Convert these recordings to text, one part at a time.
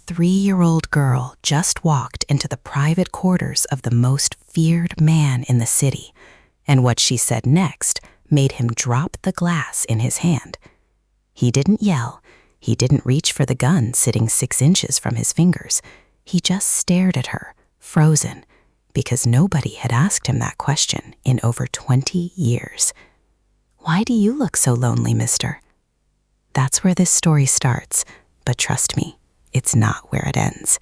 3-year-old girl just walked into the private quarters of the most feared man in the city, and what she said next made him drop the glass in his hand. He didn't yell. He didn't reach for the gun sitting 6 inches from his fingers. He just stared at her, frozen, because nobody had asked him that question in over 20 years. "Why do you look so lonely, mister?" That's where this story starts, but trust me, it's not where it ends.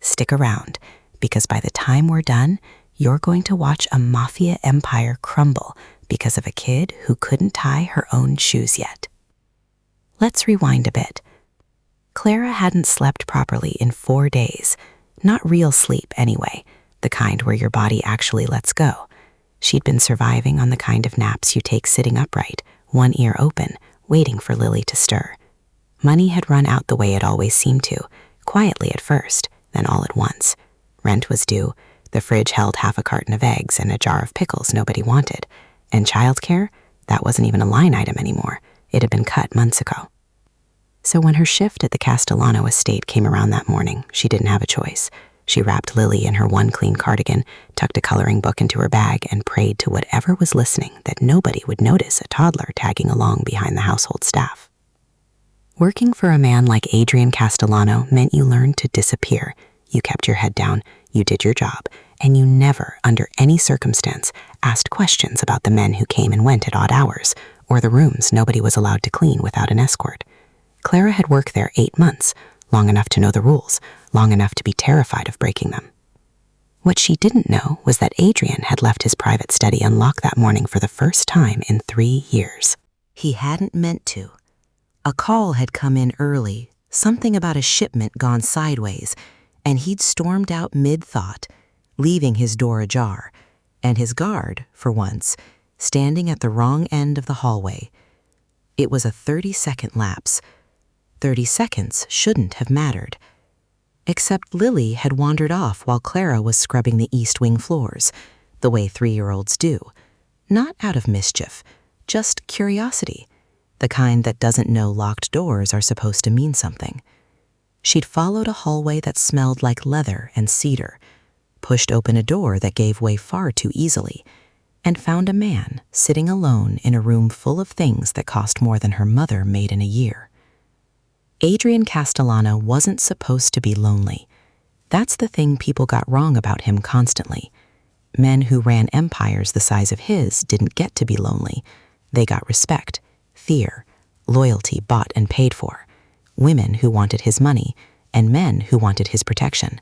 Stick around, because by the time we're done, you're going to watch a mafia empire crumble because of a kid who couldn't tie her own shoes yet. Let's rewind a bit. Clara hadn't slept properly in 4 days. Not real sleep, anyway, the kind where your body actually lets go. She'd been surviving on the kind of naps you take sitting upright, one ear open, waiting for Lily to stir. Money had run out the way it always seemed to, quietly at first, then all at once. Rent was due, the fridge held half a carton of eggs and a jar of pickles nobody wanted, and childcare, that wasn't even a line item anymore. It had been cut months ago. So when her shift at the Castellano estate came around that morning, she didn't have a choice. She wrapped Lily in her one clean cardigan, tucked a coloring book into her bag, and prayed to whatever was listening that nobody would notice a toddler tagging along behind the household staff. Working for a man like Adrian Castellano meant you learned to disappear. You kept your head down, you did your job, and you never, under any circumstance, asked questions about the men who came and went at odd hours, or the rooms nobody was allowed to clean without an escort. Clara had worked there 8 months, long enough to know the rules, long enough to be terrified of breaking them. What she didn't know was that Adrian had left his private study unlocked that morning for the first time in 3 years. He hadn't meant to. A call had come in early, something about a shipment gone sideways, and he'd stormed out mid-thought, leaving his door ajar, and his guard, for once, standing at the wrong end of the hallway. It was a 30-second lapse. 30 seconds shouldn't have mattered. Except Lily had wandered off while Clara was scrubbing the East Wing floors, the way 3-year-olds do. Not out of mischief, just curiosity, the kind that doesn't know locked doors are supposed to mean something. She'd followed a hallway that smelled like leather and cedar, pushed open a door that gave way far too easily, and found a man sitting alone in a room full of things that cost more than her mother made in a year. Adrian Castellano wasn't supposed to be lonely. That's the thing people got wrong about him constantly. Men who ran empires the size of his didn't get to be lonely. They got respect, fear, loyalty bought and paid for, women who wanted his money, and men who wanted his protection.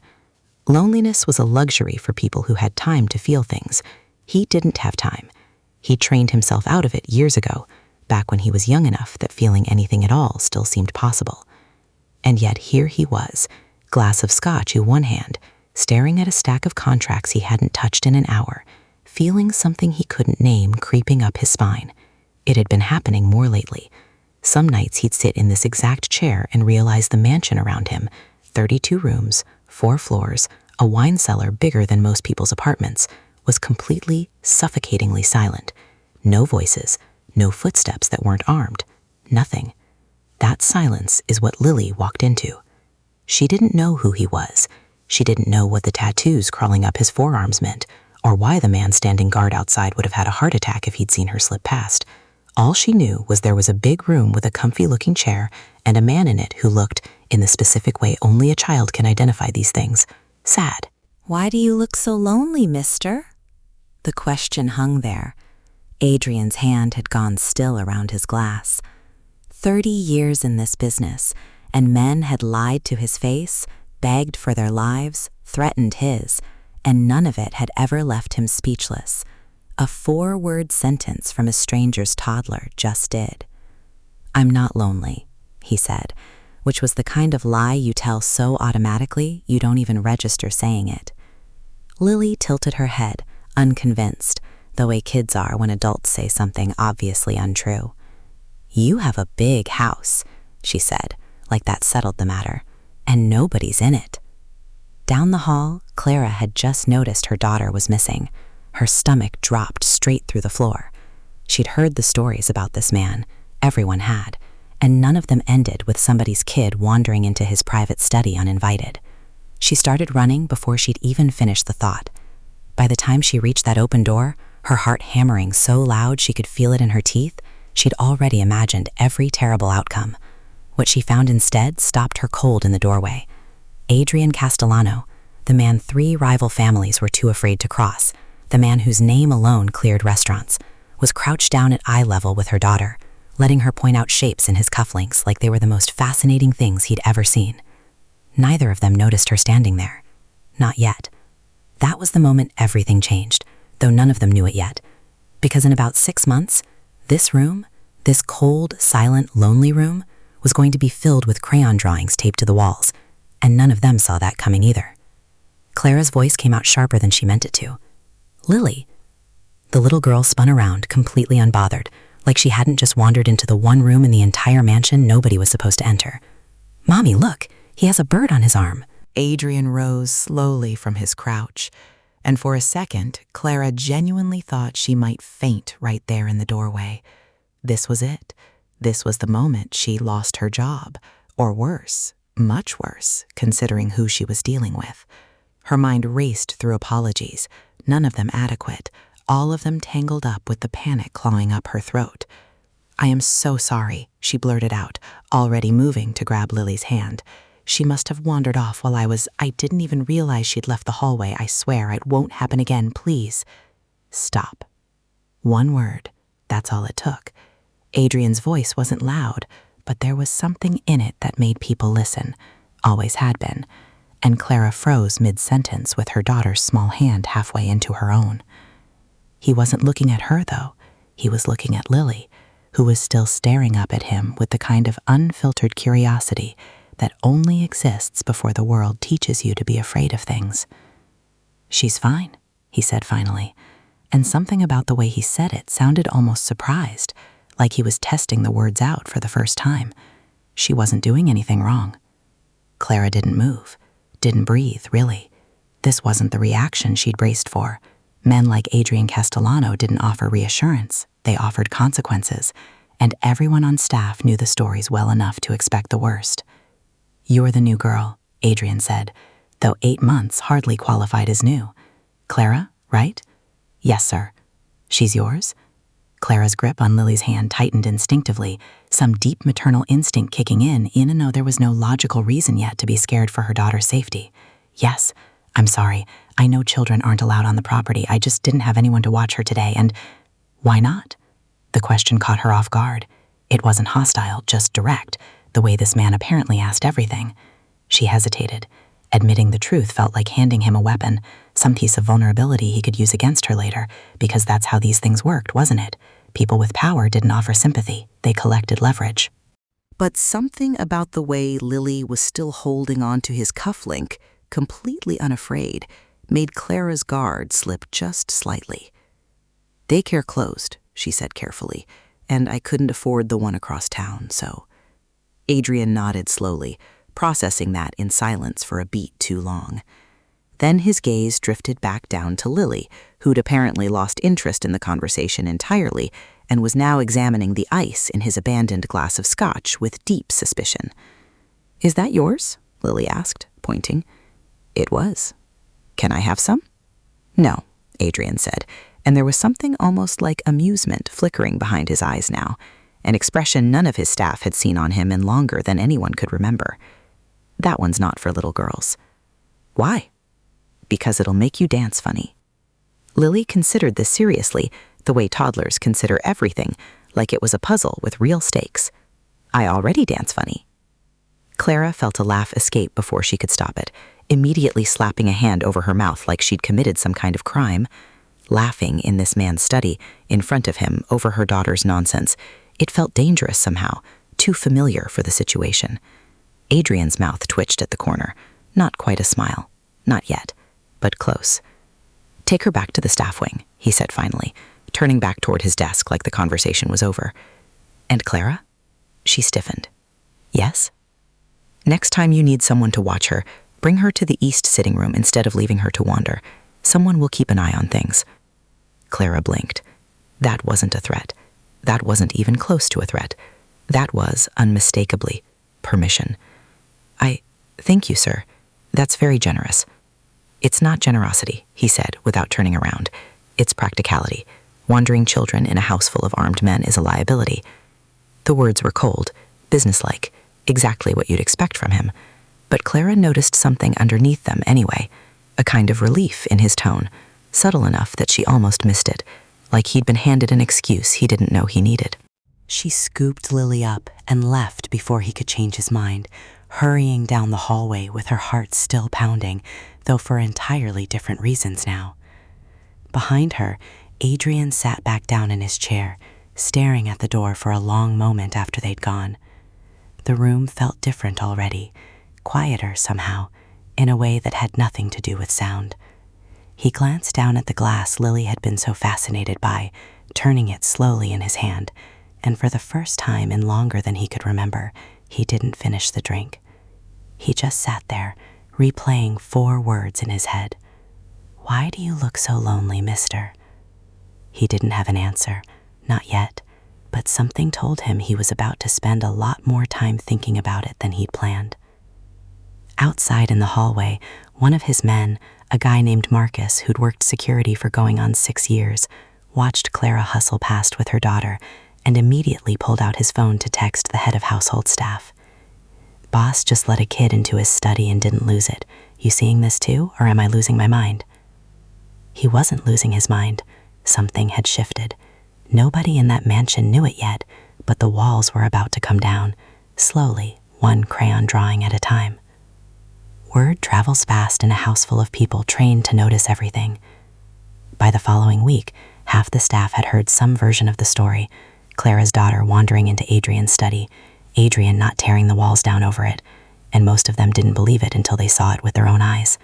Loneliness was a luxury for people who had time to feel things. He didn't have time. He trained himself out of it years ago, back when he was young enough that feeling anything at all still seemed possible. And yet here he was, glass of scotch in one hand, staring at a stack of contracts he hadn't touched in an hour, feeling something he couldn't name creeping up his spine. It had been happening more lately. Some nights he'd sit in this exact chair and realize the mansion around him, 32 rooms, 4 floors, a wine cellar bigger than most people's apartments, was completely, suffocatingly silent. No voices, no footsteps that weren't armed, nothing. That silence is what Lily walked into. She didn't know who he was. She didn't know what the tattoos crawling up his forearms meant, or why the man standing guard outside would have had a heart attack if he'd seen her slip past. All she knew was there was a big room with a comfy-looking chair and a man in it who looked, in the specific way only a child can identify these things, sad. "Why do you look so lonely, mister?" The question hung there. Adrian's hand had gone still around his glass. 30 years in this business, and men had lied to his face, begged for their lives, threatened his, and none of it had ever left him speechless. A 4-word sentence from a stranger's toddler just did. "I'm not lonely," he said, which was the kind of lie you tell so automatically you don't even register saying it. Lily tilted her head, unconvinced, the way kids are when adults say something obviously untrue. "You have a big house," she said, like that settled the matter, "and nobody's in it." Down the hall, Clara had just noticed her daughter was missing. Her stomach dropped straight through the floor. She'd heard the stories about this man, everyone had, and none of them ended with somebody's kid wandering into his private study uninvited. She started running before she'd even finished the thought. By the time she reached that open door, her heart hammering so loud she could feel it in her teeth, she'd already imagined every terrible outcome. What she found instead stopped her cold in the doorway. Adrian Castellano, the man 3 rival families were too afraid to cross, the man whose name alone cleared restaurants, was crouched down at eye level with her daughter, letting her point out shapes in his cufflinks like they were the most fascinating things he'd ever seen. Neither of them noticed her standing there. Not yet. That was the moment everything changed, though none of them knew it yet. Because in about 6 months, this room, this cold, silent, lonely room, was going to be filled with crayon drawings taped to the walls, and none of them saw that coming either. Clara's voice came out sharper than she meant it to. "Lily." The little girl spun around, completely unbothered, like she hadn't just wandered into the one room in the entire mansion nobody was supposed to enter. "Mommy, look, he has a bird on his arm." Adrian rose slowly from his crouch, and for a second, Clara genuinely thought she might faint right there in the doorway. This was it. This was the moment she lost her job, or worse, much worse, considering who she was dealing with. Her mind raced through apologies, none of them adequate, all of them tangled up with the panic clawing up her throat. "I am so sorry," she blurted out, already moving to grab Lily's hand. "She must have wandered off while I didn't even realize she'd left the hallway. I swear it won't happen again, please." "Stop." One word, that's all it took. Adrian's voice wasn't loud, but there was something in it that made people listen, always had been, and Clara froze mid-sentence with her daughter's small hand halfway into her own. He wasn't looking at her, though. He was looking at Lily, who was still staring up at him with the kind of unfiltered curiosity that only exists before the world teaches you to be afraid of things. "She's fine," he said finally, and something about the way he said it sounded almost surprised, like he was testing the words out for the first time. She wasn't doing anything wrong. Clara didn't move, didn't breathe, really. This wasn't the reaction she'd braced for. Men like Adrian Castellano didn't offer reassurance, they offered consequences, and everyone on staff knew the stories well enough to expect the worst. "You're the new girl," Adrian said, though 8 months hardly qualified as new. "Clara, right?" "Yes, sir." "She's yours?" Clara's grip on Lily's hand tightened instinctively, some deep maternal instinct kicking in, even though there was no logical reason yet to be scared for her daughter's safety. "Yes, I'm sorry. I know children aren't allowed on the property. I just didn't have anyone to watch her today, and—" "Why not?" The question caught her off guard. It wasn't hostile, just direct, the way this man apparently asked everything. She hesitated. Admitting the truth felt like handing him a weapon, some piece of vulnerability he could use against her later, because that's how these things worked, wasn't it? People with power didn't offer sympathy, they collected leverage. But something about the way Lily was still holding on to his cufflink, completely unafraid, made Clara's guard slip just slightly. "Daycare closed," she said carefully, "and I couldn't afford the one across town, so—" Adrian nodded slowly, processing that in silence for a beat too long. Then his gaze drifted back down to Lily, who'd apparently lost interest in the conversation entirely and was now examining the ice in his abandoned glass of scotch with deep suspicion. "Is that yours?" Lily asked, pointing. "It was." "Can I have some?" "No," Adrian said, and there was something almost like amusement flickering behind his eyes now, an expression none of his staff had seen on him in longer than anyone could remember. "That one's not for little girls." "Why?" "Because it'll make you dance funny." Lily considered this seriously, the way toddlers consider everything, like it was a puzzle with real stakes. "I already dance funny." Clara felt a laugh escape before she could stop it, immediately slapping a hand over her mouth like she'd committed some kind of crime. Laughing in this man's study, in front of him, over her daughter's nonsense, it felt dangerous somehow, too familiar for the situation. Adrian's mouth twitched at the corner. Not quite a smile. Not yet, but close. "Take her back to the staff wing," he said finally, turning back toward his desk like the conversation was over. "And Clara?" She stiffened. "Yes?" "Next time you need someone to watch her, bring her to the east sitting room instead of leaving her to wander. Someone will keep an eye on things." Clara blinked. That wasn't a threat. That wasn't even close to a threat. That was, unmistakably, permission. Thank you, sir. That's very generous. It's not generosity, he said, without turning around. It's practicality. Wandering children in a house full of armed men is a liability. The words were cold, businesslike, exactly what you'd expect from him. But Clara noticed something underneath them anyway, a kind of relief in his tone, subtle enough that she almost missed it, like he'd been handed an excuse he didn't know he needed. She scooped Lily up and left before he could change his mind, hurrying down the hallway with her heart still pounding, though for entirely different reasons now. Behind her, Adrian sat back down in his chair, staring at the door for a long moment after they'd gone. The room felt different already, quieter somehow, in a way that had nothing to do with sound. He glanced down at the glass Lily had been so fascinated by, turning it slowly in his hand, and for the first time in longer than he could remember, he didn't finish the drink. He just sat there, replaying 4 words in his head. "Why do you look so lonely, mister?" He didn't have an answer, not yet, but something told him he was about to spend a lot more time thinking about it than he'd planned. Outside in the hallway, one of his men, a guy named Marcus who'd worked security for going on 6 years, watched Clara hustle past with her daughter and immediately pulled out his phone to text the head of household staff. "Boss just let a kid into his study and didn't lose it. You seeing this too, or am I losing my mind?" He wasn't losing his mind. Something had shifted. Nobody in that mansion knew it yet, but the walls were about to come down, slowly, one crayon drawing at a time. Word travels fast in a house full of people trained to notice everything. By the following week, half the staff had heard some version of the story: Clara's daughter wandering into Adrian's study, Adrian not tearing the walls down over it, and most of them didn't believe it until they saw it with their own eyes.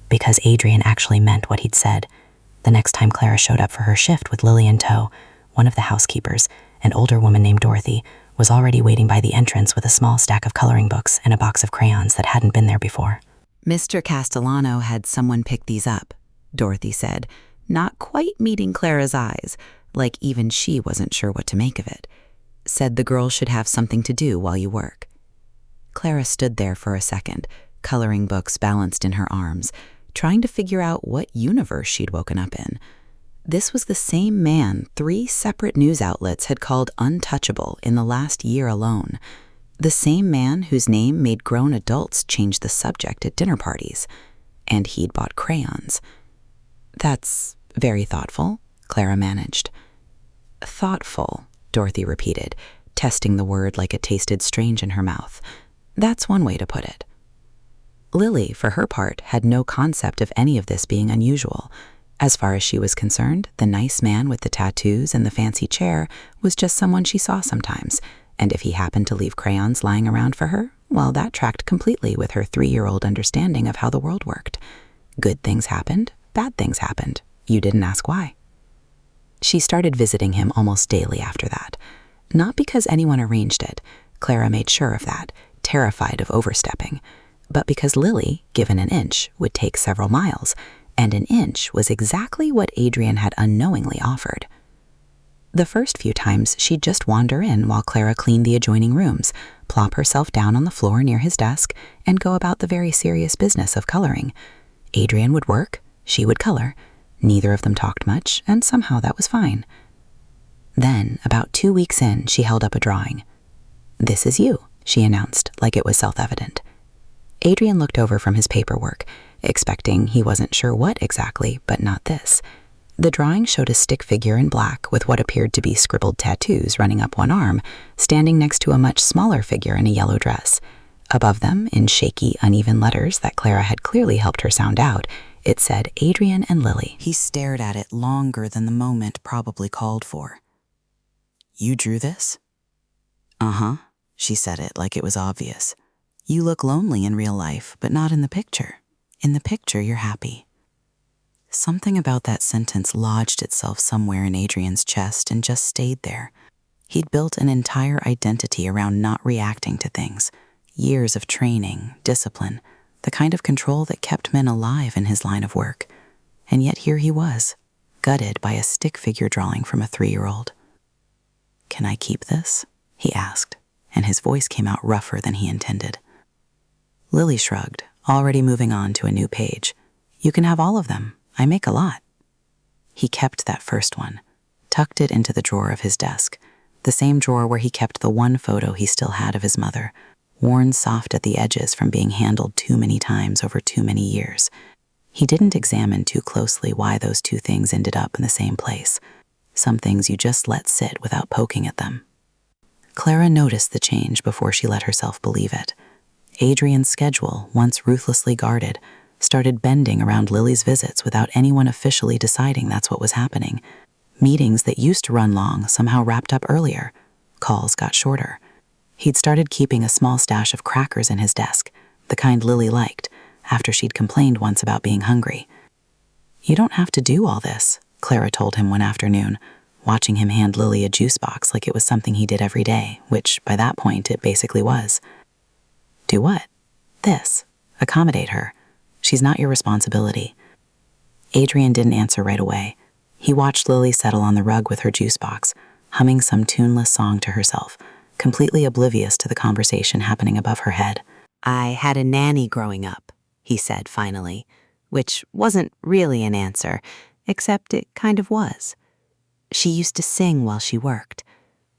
Because Adrian actually meant what he'd said. The next time Clara showed up for her shift with Lily in tow, one of the housekeepers, an older woman named Dorothy, was already waiting by the entrance with a small stack of coloring books and a box of crayons that hadn't been there before. "Mr. Castellano had someone pick these up," Dorothy said, not quite meeting Clara's eyes, like even she wasn't sure what to make of it. "Said the girl should have something to do while you work." Clara stood there for a second, coloring books balanced in her arms, trying to figure out what universe she'd woken up in. This was the same man 3 separate news outlets had called untouchable in the last year alone. The same man whose name made grown adults change the subject at dinner parties. And he'd bought crayons. "That's very thoughtful," Clara managed. "Thoughtful," Dorothy repeated, testing the word like it tasted strange in her mouth. "That's one way to put it." Lily, for her part, had no concept of any of this being unusual. As far as she was concerned, the nice man with the tattoos and the fancy chair was just someone she saw sometimes, and if he happened to leave crayons lying around for her, well, that tracked completely with her 3-year-old understanding of how the world worked. Good things happened, bad things happened. You didn't ask why. She started visiting him almost daily after that. Not because anyone arranged it, Clara made sure of that, terrified of overstepping, but because Lily, given an inch, would take several miles, and an inch was exactly what Adrian had unknowingly offered. The first few times, she'd just wander in while Clara cleaned the adjoining rooms, plop herself down on the floor near his desk, and go about the very serious business of coloring. Adrian would work, she would color. Neither of them talked much, and somehow that was fine. Then, about 2 weeks in, she held up a drawing. "This is you," she announced, like it was self-evident. Adrian looked over from his paperwork, expecting he wasn't sure what exactly, but not this. The drawing showed a stick figure in black with what appeared to be scribbled tattoos running up one arm, standing next to a much smaller figure in a yellow dress. Above them, in shaky, uneven letters that Clara had clearly helped her sound out, it said Adrian and Lily. He stared at it longer than the moment probably called for. "You drew this?" "Uh-huh," she said it like it was obvious. "You look lonely in real life, but not in the picture. In the picture, you're happy." Something about that sentence lodged itself somewhere in Adrian's chest and just stayed there. He'd built an entire identity around not reacting to things. Years of training, discipline, the kind of control that kept men alive in his line of work. And yet here he was, gutted by a stick figure drawing from a 3-year-old. "Can I keep this?" he asked, and his voice came out rougher than he intended. Lily shrugged, already moving on to a new page. You can have all of them. I make a lot. He kept that first one, tucked it into the drawer of his desk, the same drawer where he kept the one photo he still had of his mother, worn soft at the edges from being handled too many times over too many years. He didn't examine too closely why those two things ended up in the same place. Some things you just let sit without poking at them. Clara noticed the change before she let herself believe it. Adrian's schedule, once ruthlessly guarded, started bending around Lily's visits without anyone officially deciding that's what was happening. Meetings that used to run long somehow wrapped up earlier. Calls got shorter. He'd started keeping a small stash of crackers in his desk, the kind Lily liked, after she'd complained once about being hungry. You don't have to do all this, Clara told him one afternoon, watching him hand Lily a juice box like it was something he did every day, which, by that point, it basically was. Do what? This. Accommodate her. She's not your responsibility. Adrian didn't answer right away. He watched Lily settle on the rug with her juice box, humming some tuneless song to herself, completely oblivious to the conversation happening above her head. I had a nanny growing up, he said finally, which wasn't really an answer, except it kind of was. She used to sing while she worked.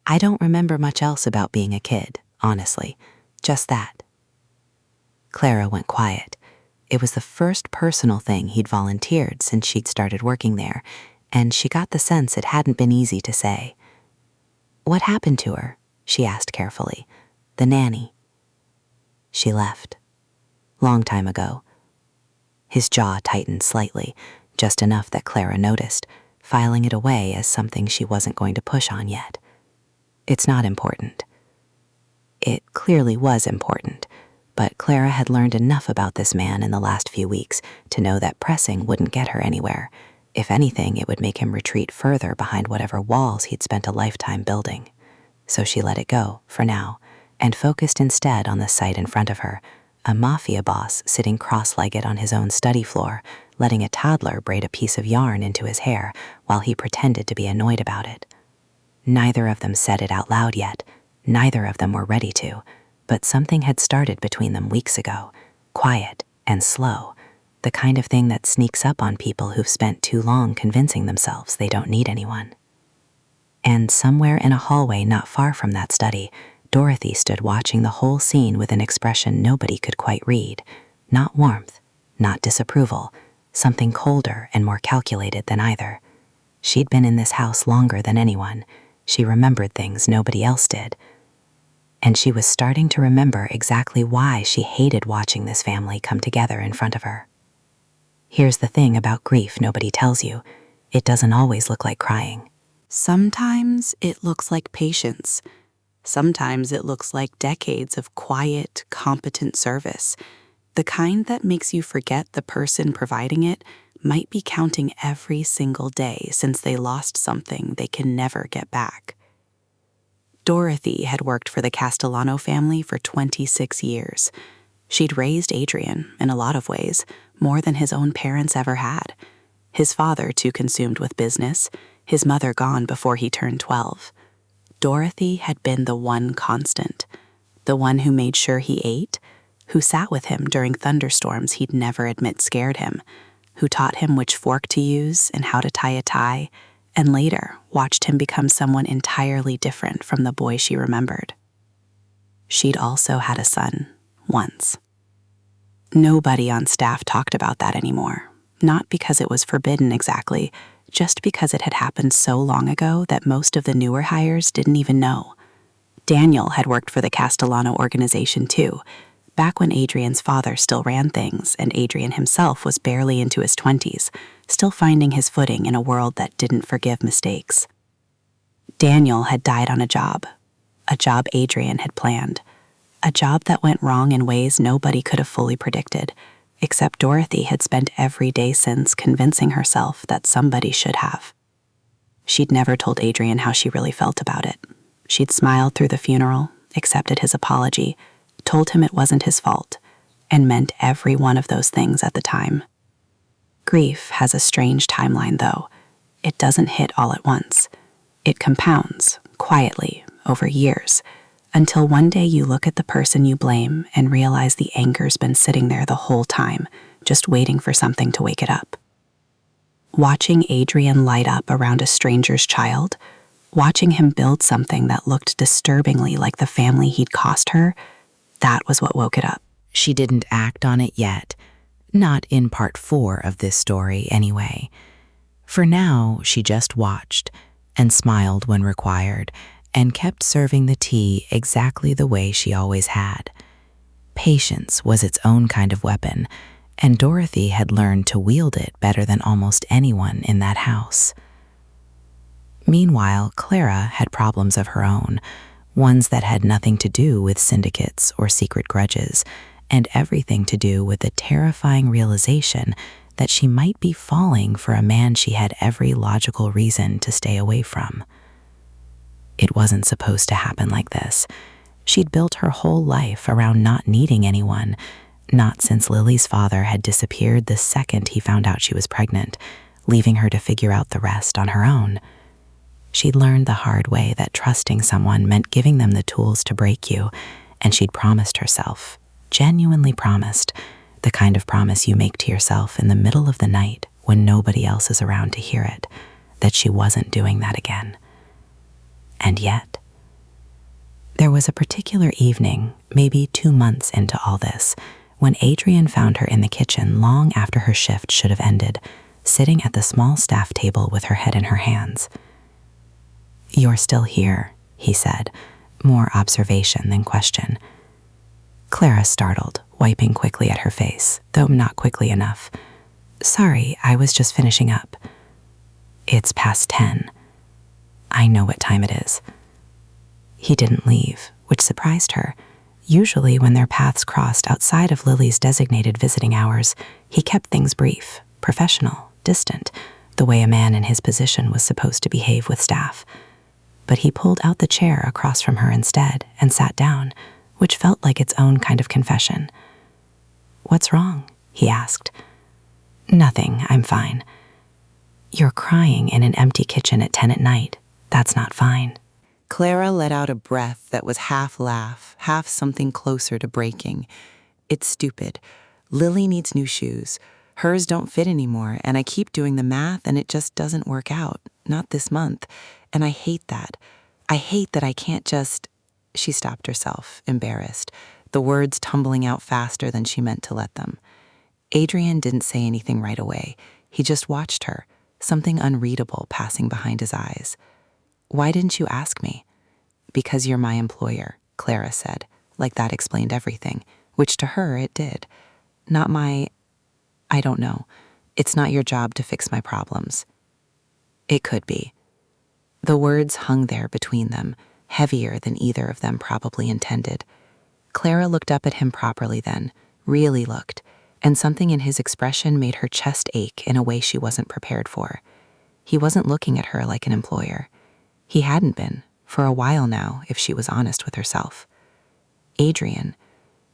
I don't remember much else about being a kid, honestly, just that. Clara went quiet. It was the first personal thing he'd volunteered since she'd started working there, and she got the sense it hadn't been easy to say. What happened to her? She asked carefully. The nanny. She left. Long time ago. His jaw tightened slightly, just enough that Clara noticed, filing it away as something she wasn't going to push on yet. It's not important. It clearly was important, but Clara had learned enough about this man in the last few weeks to know that pressing wouldn't get her anywhere. If anything, it would make him retreat further behind whatever walls he'd spent a lifetime building. So she let it go, for now, and focused instead on the sight in front of her, a Mafia boss sitting cross-legged on his own study floor, letting a toddler braid a piece of yarn into his hair while he pretended to be annoyed about it. Neither of them said it out loud yet. Neither of them were ready to, but something had started between them weeks ago, quiet and slow, the kind of thing that sneaks up on people who've spent too long convincing themselves they don't need anyone. And somewhere in a hallway not far from that study, Dorothy stood watching the whole scene with an expression nobody could quite read. Not warmth, not disapproval, something colder and more calculated than either. She'd been in this house longer than anyone. She remembered things nobody else did. And she was starting to remember exactly why she hated watching this family come together in front of her. Here's the thing about grief nobody tells you. It doesn't always look like crying. Sometimes it looks like patience. Sometimes it looks like decades of quiet, competent service, the kind that makes you forget the person providing it might be counting every single day since they lost something they can never get back. Dorothy had worked for the Castellano family for 26 years. She'd raised Adrian, in a lot of ways, more than his own parents ever had. His father too consumed with business, his mother gone before he turned 12. Dorothy had been the one constant, the one who made sure he ate, who sat with him during thunderstorms he'd never admit scared him, who taught him which fork to use and how to tie a tie, and later watched him become someone entirely different from the boy she remembered. She'd also had a son, once. Nobody on staff talked about that anymore, not because it was forbidden exactly, just because it had happened so long ago that most of the newer hires didn't even know. Daniel had worked for the Castellano organization too, back when Adrian's father still ran things and Adrian himself was barely into his 20s, still finding his footing in a world that didn't forgive mistakes. Daniel had died on a job Adrian had planned, a job that went wrong in ways nobody could have fully predicted, except Dorothy had spent every day since convincing herself that somebody should have. She'd never told Adrian how she really felt about it. She'd smiled through the funeral, accepted his apology, told him it wasn't his fault, and meant every one of those things at the time. Grief has a strange timeline, though. It doesn't hit all at once. It compounds, quietly, over years, until one day you look at the person you blame and realize the anger's been sitting there the whole time, just waiting for something to wake it up. Watching Adrian light up around a stranger's child, watching him build something that looked disturbingly like the family he'd cost her, that was what woke it up. She didn't act on it yet, not in part 4 of this story anyway. For now, she just watched and smiled when required and kept serving the tea exactly the way she always had. Patience was its own kind of weapon, and Dorothy had learned to wield it better than almost anyone in that house. Meanwhile, Clara had problems of her own, ones that had nothing to do with syndicates or secret grudges, and everything to do with the terrifying realization that she might be falling for a man she had every logical reason to stay away from. It wasn't supposed to happen like this. She'd built her whole life around not needing anyone, not since Lily's father had disappeared the second he found out she was pregnant, leaving her to figure out the rest on her own. She'd learned the hard way that trusting someone meant giving them the tools to break you, and she'd promised herself, genuinely promised, the kind of promise you make to yourself in the middle of the night when nobody else is around to hear it, that she wasn't doing that again. And yet, there was a particular evening, maybe 2 months into all this, when Adrian found her in the kitchen long after her shift should have ended, sitting at the small staff table with her head in her hands. "You're still here," he said, more observation than question. Clara startled, wiping quickly at her face, though not quickly enough. "Sorry, I was just finishing up." "It's past 10. I know what time it is." He didn't leave, which surprised her. Usually when their paths crossed outside of Lily's designated visiting hours, he kept things brief, professional, distant, the way a man in his position was supposed to behave with staff. But he pulled out the chair across from her instead and sat down, which felt like its own kind of confession. "What's wrong?" he asked. "Nothing, I'm fine." "You're crying in an empty kitchen at 10 at night. That's not fine." Clara let out a breath that was half laugh, half something closer to breaking. "It's stupid. Lily needs new shoes. Hers don't fit anymore, and I keep doing the math and it just doesn't work out. Not this month. And I hate that. I hate that I can't just—" She stopped herself, embarrassed, the words tumbling out faster than she meant to let them. Adrian didn't say anything right away. He just watched her, something unreadable passing behind his eyes. "Why didn't you ask me?" "Because you're my employer," Clara said, like that explained everything, which to her it did. "Not my— I don't know. It's not your job to fix my problems." "It could be." The words hung there between them, heavier than either of them probably intended. Clara looked up at him properly then, really looked, and something in his expression made her chest ache in a way she wasn't prepared for. He wasn't looking at her like an employer. He hadn't been, for a while now, if she was honest with herself. Adrian.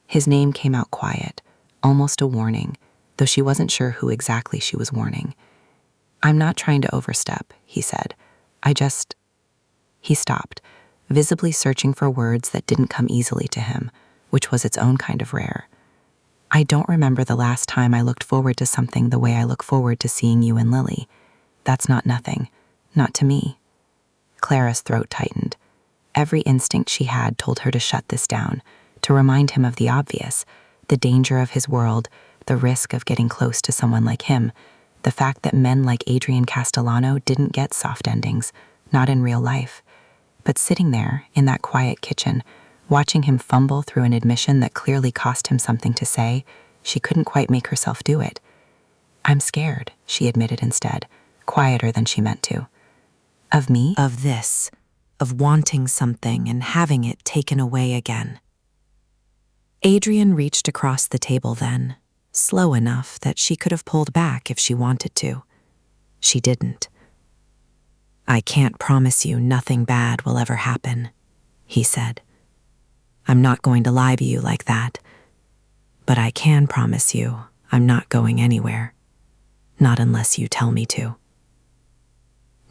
His name came out quiet, almost a warning, though she wasn't sure who exactly she was warning. "I'm not trying to overstep," he said. He stopped, visibly searching for words that didn't come easily to him, which was its own kind of rare. "I don't remember the last time I looked forward to something the way I look forward to seeing you and Lily. That's not nothing. Not to me." Clara's throat tightened. Every instinct she had told her to shut this down, to remind him of the obvious, the danger of his world, the risk of getting close to someone like him, the fact that men like Adrian Castellano didn't get soft endings, not in real life. But sitting there, in that quiet kitchen, watching him fumble through an admission that clearly cost him something to say, she couldn't quite make herself do it. "I'm scared," she admitted instead, quieter than she meant to. "Of me?" Of this, of wanting something and having it taken away again. Adrian reached across the table then, slow enough that she could have pulled back if she wanted to. She didn't. "I can't promise you nothing bad will ever happen," he said. "I'm not going to lie to you like that. But I can promise you I'm not going anywhere. Not unless you tell me to."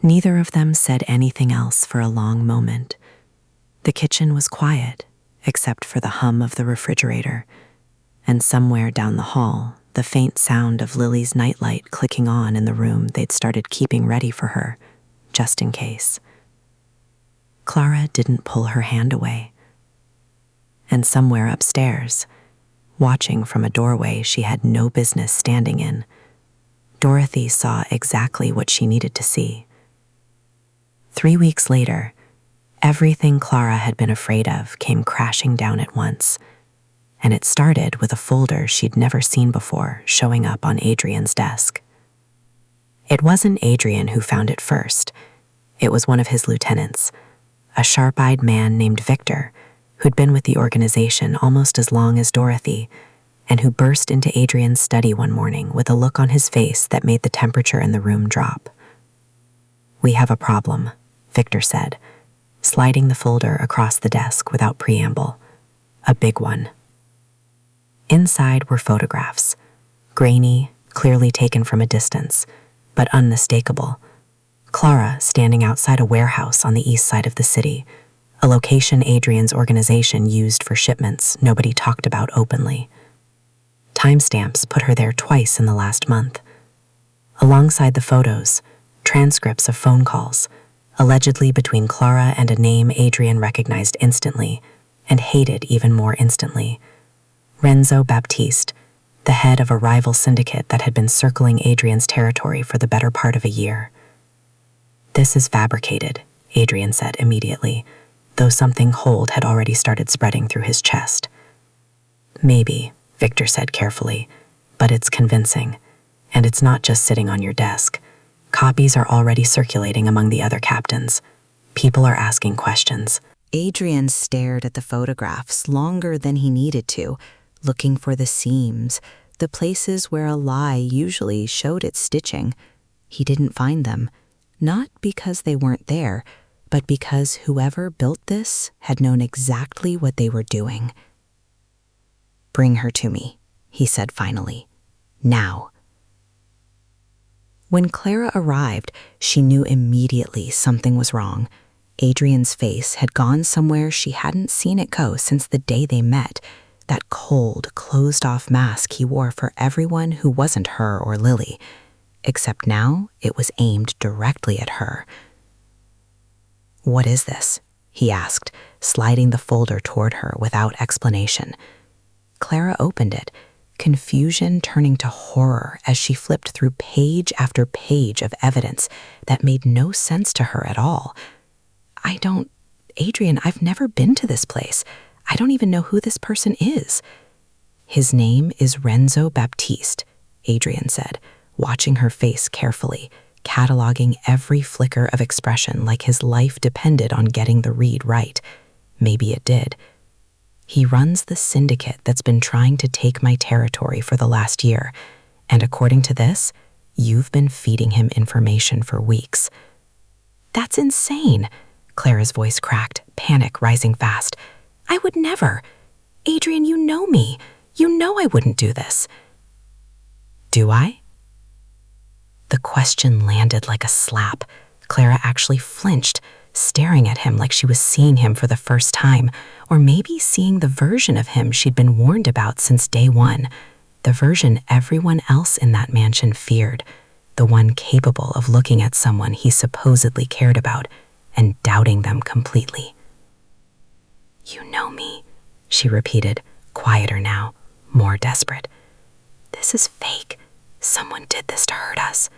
Neither of them said anything else for a long moment. The kitchen was quiet, except for the hum of the refrigerator, and somewhere down the hall, the faint sound of Lily's nightlight clicking on in the room they'd started keeping ready for her, just in case. Clara didn't pull her hand away. And somewhere upstairs, watching from a doorway she had no business standing in, Dorothy saw exactly what she needed to see. 3 weeks later, everything Clara had been afraid of came crashing down at once, and it started with a folder she'd never seen before showing up on Adrian's desk. It wasn't Adrian who found it first. It was one of his lieutenants, a sharp-eyed man named Victor, who'd been with the organization almost as long as Dorothy, and who burst into Adrian's study one morning with a look on his face that made the temperature in the room drop. "We have a problem," Victor said, sliding the folder across the desk without preamble. "A big one." Inside were photographs, grainy, clearly taken from a distance, but unmistakable. Clara standing outside a warehouse on the east side of the city, a location Adrian's organization used for shipments nobody talked about openly. Timestamps put her there twice in the last month. Alongside the photos, transcripts of phone calls, allegedly between Clara and a name Adrian recognized instantly, and hated even more instantly. Renzo Baptiste, the head of a rival syndicate that had been circling Adrian's territory for the better part of a year. "This is fabricated," Adrian said immediately, though something cold had already started spreading through his chest. "Maybe," Victor said carefully, "but it's convincing. And it's not just sitting on your desk. Copies are already circulating among the other captains. People are asking questions." Adrian stared at the photographs longer than he needed to, looking for the seams, the places where a lie usually showed its stitching. He didn't find them, not because they weren't there, but because whoever built this had known exactly what they were doing. "Bring her to me," he said finally. "Now." When Clara arrived, she knew immediately something was wrong. Adrian's face had gone somewhere she hadn't seen it go since the day they met, that cold, closed-off mask he wore for everyone who wasn't her or Lily, except now it was aimed directly at her. "What is this?" he asked, sliding the folder toward her without explanation. Clara opened it, confusion turning to horror as she flipped through page after page of evidence that made no sense to her at all. Adrian, I've never been to this place. I don't even know who this person is." "His name is Renzo Baptiste," Adrian said, watching her face carefully, cataloging every flicker of expression like his life depended on getting the read right. Maybe it did. "He runs the syndicate that's been trying to take my territory for the last year, and according to this, you've been feeding him information for weeks." "That's insane," Clara's voice cracked, panic rising fast. "I would never. Adrian, you know me. You know I wouldn't do this." "Do I?" The question landed like a slap. Clara actually flinched, staring at him like she was seeing him for the first time, or maybe seeing the version of him she'd been warned about since day one, the version everyone else in that mansion feared, the one capable of looking at someone he supposedly cared about and doubting them completely. "You know me," she repeated, quieter now, more desperate. "This is fake. Someone did this to hurt us."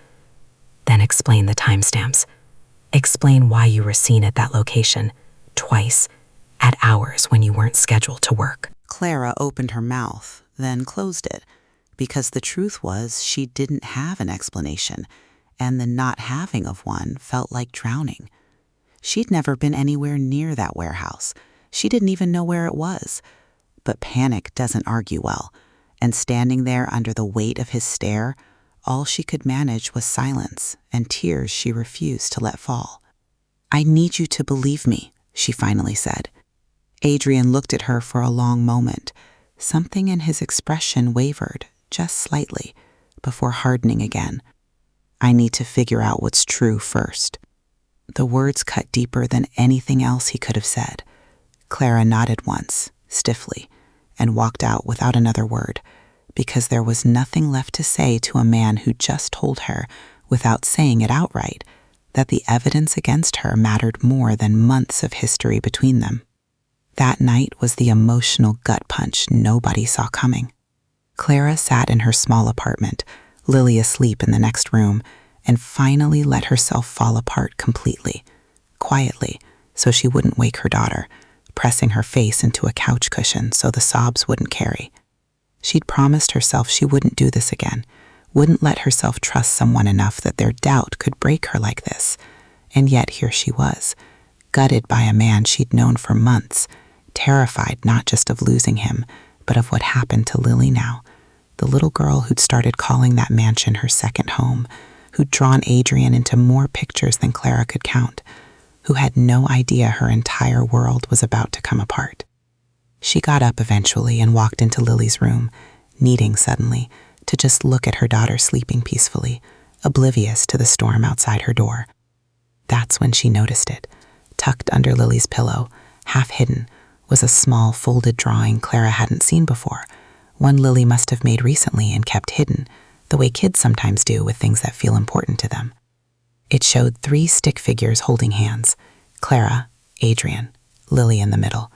"Then explain the timestamps. Explain why you were seen at that location, twice, at hours when you weren't scheduled to work." Clara opened her mouth, then closed it, because the truth was she didn't have an explanation, and the not having of one felt like drowning. She'd never been anywhere near that warehouse. She didn't even know where it was. But panic doesn't argue well, and standing there under the weight of his stare, all she could manage was silence and tears she refused to let fall. "I need you to believe me," she finally said. Adrian looked at her for a long moment. Something in his expression wavered, just slightly, before hardening again. "I need to figure out what's true first." The words cut deeper than anything else he could have said, Clara nodded once, stiffly, and walked out without another word, because there was nothing left to say to a man who just told her, without saying it outright, that the evidence against her mattered more than months of history between them. That night was the emotional gut punch nobody saw coming. Clara sat in her small apartment, Lily asleep in the next room, and finally let herself fall apart completely, quietly, so she wouldn't wake her daughter, pressing her face into a couch cushion so the sobs wouldn't carry. She'd promised herself she wouldn't do this again, wouldn't let herself trust someone enough that their doubt could break her like this. And yet here she was, gutted by a man she'd known for months, terrified not just of losing him, but of what happened to Lily now, the little girl who'd started calling that mansion her second home, who'd drawn Adrian into more pictures than Clara could count, who had no idea her entire world was about to come apart. She got up eventually and walked into Lily's room, needing suddenly to just look at her daughter sleeping peacefully, oblivious to the storm outside her door. That's when she noticed it. Tucked under Lily's pillow, half hidden, was a small folded drawing Clara hadn't seen before, one Lily must have made recently and kept hidden, the way kids sometimes do with things that feel important to them. It showed 3 stick figures holding hands, Clara, Adrian, Lily in the middle.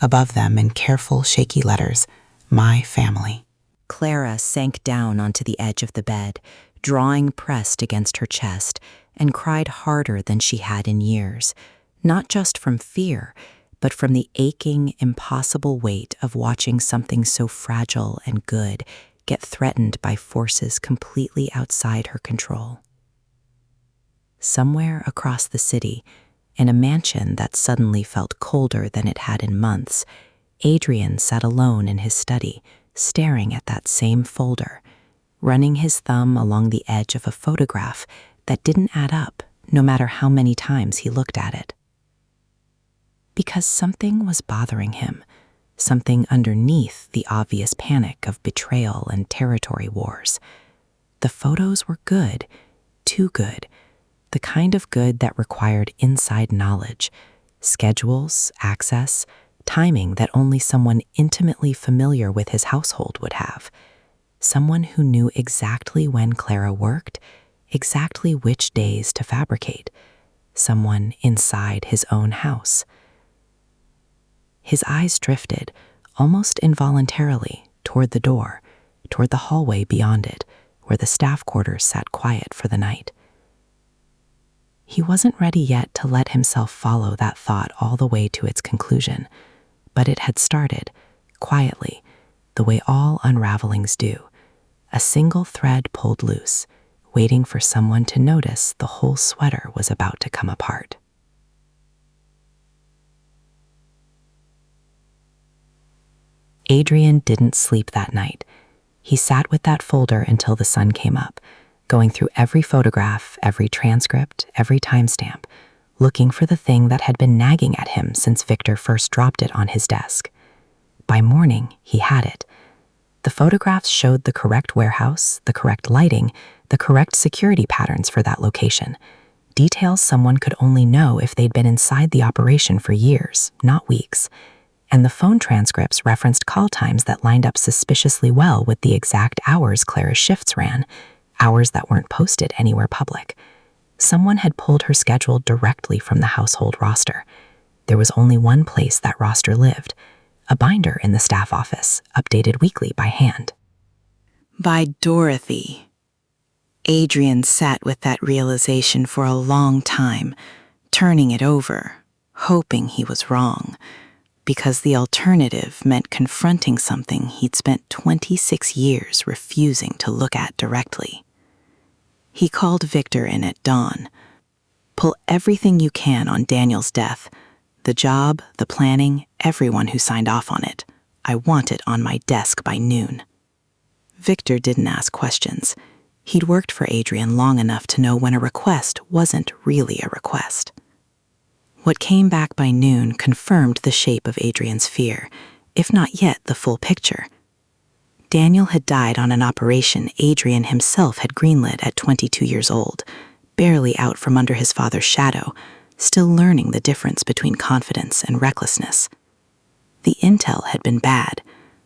Above them, in careful, shaky letters, "My family." Clara sank down onto the edge of the bed, drawing pressed against her chest, and cried harder than she had in years, not just from fear, but from the aching, impossible weight of watching something so fragile and good get threatened by forces completely outside her control. Somewhere across the city, in a mansion that suddenly felt colder than it had in months, Adrian sat alone in his study, staring at that same folder, running his thumb along the edge of a photograph that didn't add up, no matter how many times he looked at it. Because something was bothering him, something underneath the obvious panic of betrayal and territory wars. The photos were good, too good, the kind of good that required inside knowledge, schedules, access, timing that only someone intimately familiar with his household would have. Someone who knew exactly when Clara worked, exactly which days to fabricate. Someone inside his own house. His eyes drifted, almost involuntarily, toward the door, toward the hallway beyond it, where the staff quarters sat quiet for the night. He wasn't ready yet to let himself follow that thought all the way to its conclusion, but it had started, quietly, the way all unravelings do, a single thread pulled loose, waiting for someone to notice the whole sweater was about to come apart. Adrian didn't sleep that night. He sat with that folder until the sun came up, going through every photograph, every transcript, every timestamp, looking for the thing that had been nagging at him since Victor first dropped it on his desk. By morning, he had it. The photographs showed the correct warehouse, the correct lighting, the correct security patterns for that location. Details someone could only know if they'd been inside the operation for years, not weeks. And the phone transcripts referenced call times that lined up suspiciously well with the exact hours Clara's shifts ran, hours that weren't posted anywhere public. Someone had pulled her schedule directly from the household roster. There was only one place that roster lived, a binder in the staff office, updated weekly by hand. By Dorothy. Adrian sat with that realization for a long time, turning it over, hoping he was wrong, because the alternative meant confronting something he'd spent 26 years refusing to look at directly. He called Victor in at dawn. Pull everything you can on Daniel's death. The job, the planning, everyone who signed off on it. I want it on my desk by noon. Victor didn't ask questions. He'd worked for Adrian long enough to know when a request wasn't really a request. What came back by noon confirmed the shape of Adrian's fear, if not yet the full picture. Daniel had died on an operation Adrian himself had greenlit at 22 years old, barely out from under his father's shadow, still learning the difference between confidence and recklessness. The intel had been bad.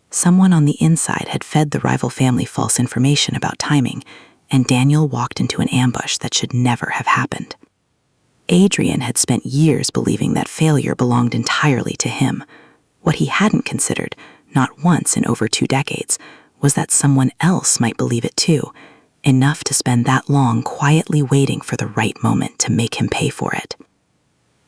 Someone on the inside had fed the rival family false information about timing, and Daniel walked into an ambush that should never have happened. Adrian had spent years believing that failure belonged entirely to him. What he hadn't considered, not once in over 2 decades, was that someone else might believe it too, enough to spend that long quietly waiting for the right moment to make him pay for it.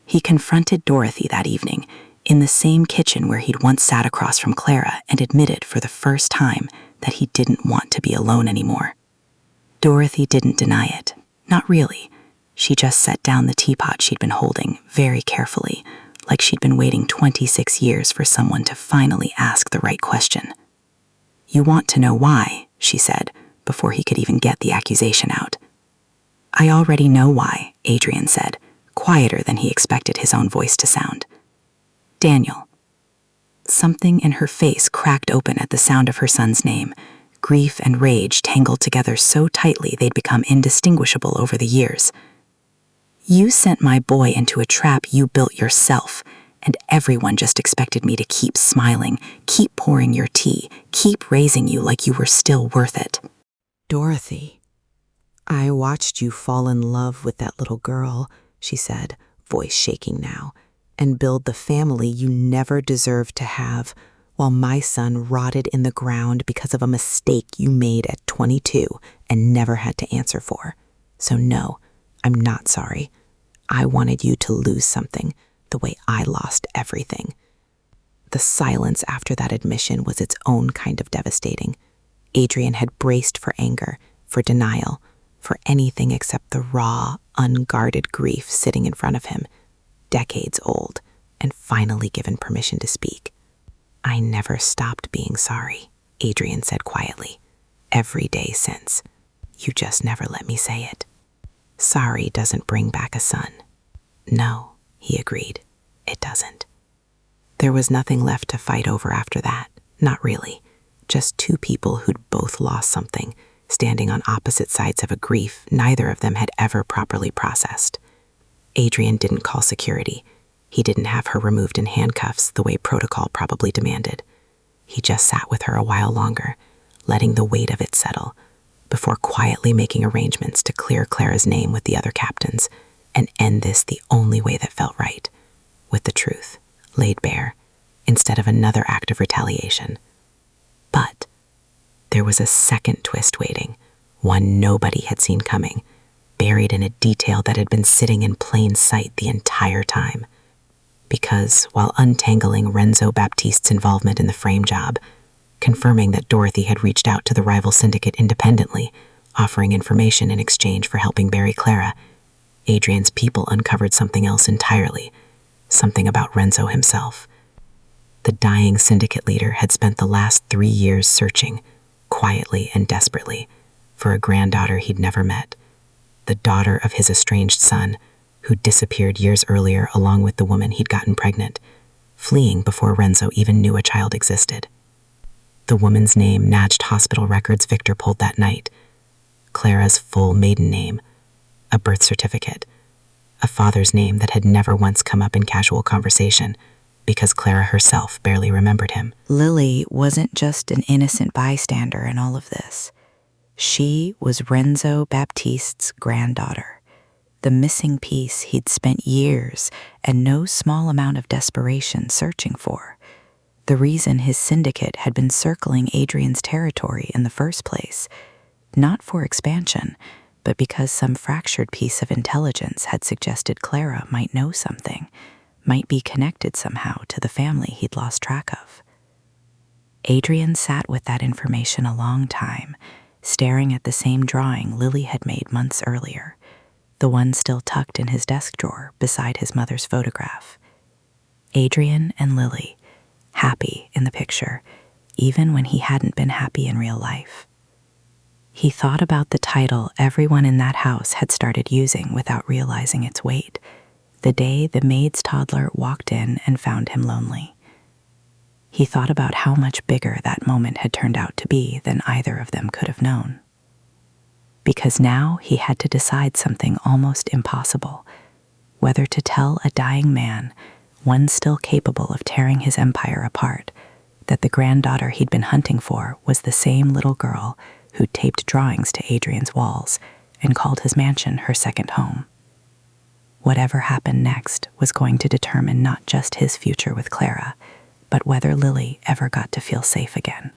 He confronted Dorothy that evening, in the same kitchen where he'd once sat across from Clara, and admitted for the first time that he didn't want to be alone anymore. Dorothy didn't deny it. Not really. She just set down the teapot she'd been holding very carefully, like she'd been waiting 26 years for someone to finally ask the right question. "You want to know why," she said, before he could even get the accusation out. "I already know why," Adrian said, quieter than he expected his own voice to sound. "Daniel." Something in her face cracked open at the sound of her son's name. Grief and rage tangled together so tightly they'd become indistinguishable over the years. "You sent my boy into a trap you built yourself, and everyone just expected me to keep smiling, keep pouring your tea, keep raising you like you were still worth it." "Dorothy, I watched you fall in love with that little girl," she said, voice shaking now, "and build the family you never deserved to have, while my son rotted in the ground because of a mistake you made at 22 and never had to answer for. So no, I'm not sorry. I wanted you to lose something the way I lost everything." The silence after that admission was its own kind of devastating. Adrian had braced for anger, for denial, for anything except the raw, unguarded grief sitting in front of him, decades old, and finally given permission to speak. "I never stopped being sorry," Adrian said quietly. "Every day since. You just never let me say it. Sorry doesn't bring back a son." "No," he agreed, "it doesn't." There was nothing left to fight over after that, not really. Just 2 people who'd both lost something, standing on opposite sides of a grief neither of them had ever properly processed. Adrian didn't call security. He didn't have her removed in handcuffs the way protocol probably demanded. He just sat with her a while longer, letting the weight of it settle, before quietly making arrangements to clear Clara's name with the other captains and end this the only way that felt right, with the truth laid bare, instead of another act of retaliation. But there was a second twist waiting, one nobody had seen coming, buried in a detail that had been sitting in plain sight the entire time. Because while untangling Renzo Baptiste's involvement in the frame job, confirming that Dorothy had reached out to the rival syndicate independently, offering information in exchange for helping bury Clara, Adrian's people uncovered something else entirely, something about Renzo himself. The dying syndicate leader had spent the last 3 years searching, quietly and desperately, for a granddaughter he'd never met, the daughter of his estranged son, who disappeared years earlier along with the woman he'd gotten pregnant, fleeing before Renzo even knew a child existed. The woman's name matched hospital records Victor pulled that night, Clara's full maiden name, a birth certificate, a father's name that had never once come up in casual conversation, because Clara herself barely remembered him. Lily wasn't just an innocent bystander in all of this. She was Renzo Baptiste's granddaughter, the missing piece he'd spent years and no small amount of desperation searching for, the reason his syndicate had been circling Adrian's territory in the first place, not for expansion, but because some fractured piece of intelligence had suggested Clara might know something, might be connected somehow to the family he'd lost track of. Adrian sat with that information a long time, staring at the same drawing Lily had made months earlier, the one still tucked in his desk drawer beside his mother's photograph. Adrian and Lily, happy in the picture, even when he hadn't been happy in real life. He thought about the title everyone in that house had started using without realizing its weight, the day the Maid's toddler walked in and found him lonely. He thought about how much bigger that moment had turned out to be than either of them could have known. Because now he had to decide something almost impossible, whether to tell a dying man one still capable of tearing his empire apart, that the granddaughter he'd been hunting for was the same little girl who'd taped drawings to Adrian's walls and called his mansion her second home. Whatever happened next was going to determine not just his future with Clara, but whether Lily ever got to feel safe again.